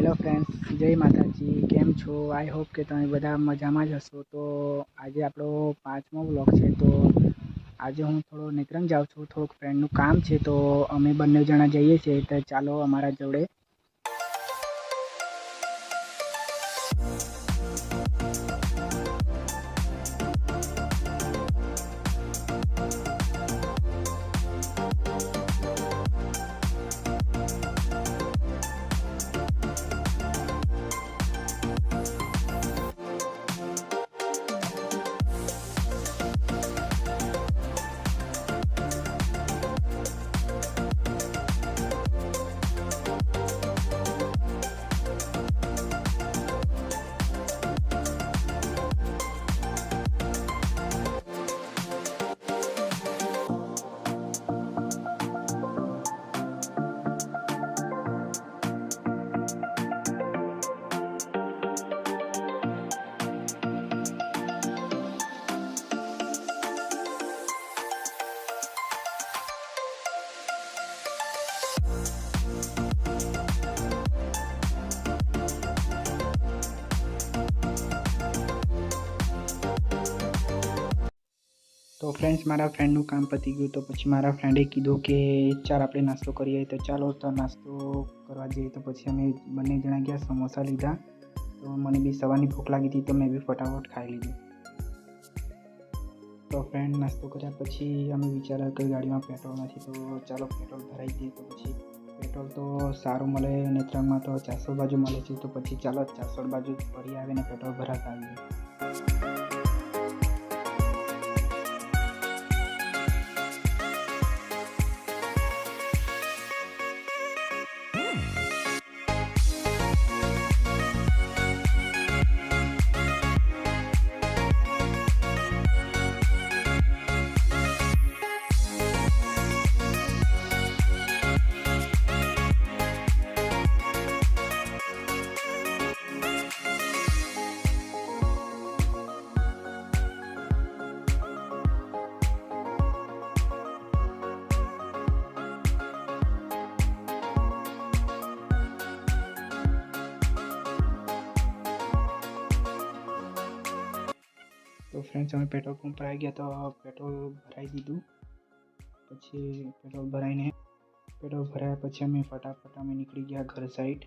Hello friends, જય માતાજી. કેમ છો? આઈ હોપ કે તમે બધા મજામાં જ હશો. તો આજે આપણો 5મો વ્લોગ છે. તો આજે હું થોડો નેત્રંગ જાઉં છું, થોડુંક ફ્રેન્ડનું કામ છે. તો અમે બંને જણા જઈએ છીએ. તો ચાલો અમારા જોડે. તો ફ્રેન્ડ્સ, મારા ફ્રેન્ડનું કામ પતી ગયું. તો પછી મારા ફ્રેન્ડે કીધું કે ચાલ આપણે નાસ્તો કરીએ. તો ચાલો તો નાસ્તો કરવા જઈએ. તો પછી અમે બંને જણા ગયા, સમોસા લીધા. તો મને બી સવારની ભૂખ લાગી હતી, તો મેં બી ફટાફટ ખાઈ લીધું. તો ફ્રેન્ડ, નાસ્તો કર્યા પછી અમે વિચાર્યા કે ગાડીમાં પેટ્રોલ નથી, તો ચાલો પેટ્રોલ ભરાઈ દઈએ. તો પછી પેટ્રોલ તો સારું મળે, નેત્રંગમાં તો 400 બાજુ મળે છે. તો પછી ચાલો 400 બાજુ ફરી આવીને પેટ્રોલ ભરાતા આવીએ. તો ફ્રેન્ડ્સ, અમે પેટ્રોલ પંપ પર આવી ગયા. તો પેટ્રોલ ભરાઈ દીધું. પછી પેટ્રોલ ભરાયા પછી અમે ફટાફટ નીકળી ગયા ઘર સાઈડ.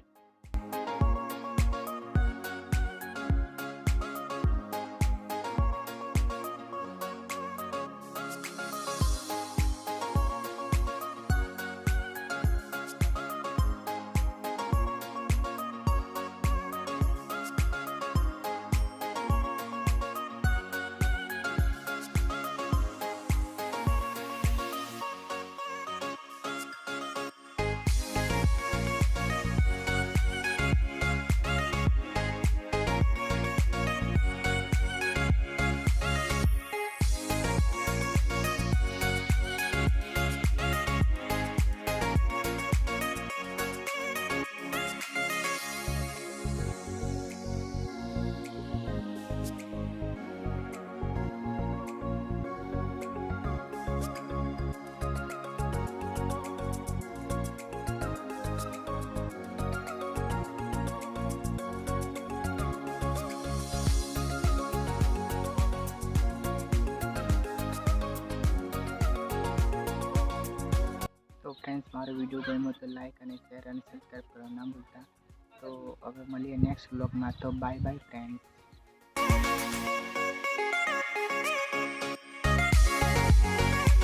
તો ફ્રેન્ડ્સ, મારો વિડીયો ગમ્યો તો લાઈક અને શેર અને સબસ્ક્રાઈબ કરવાનું ના ભૂલતા. તો હવે મળીએ નેક્સ્ટ વ્લોગમાં. તો બાય બાય ફ્રેન્ડ્સ.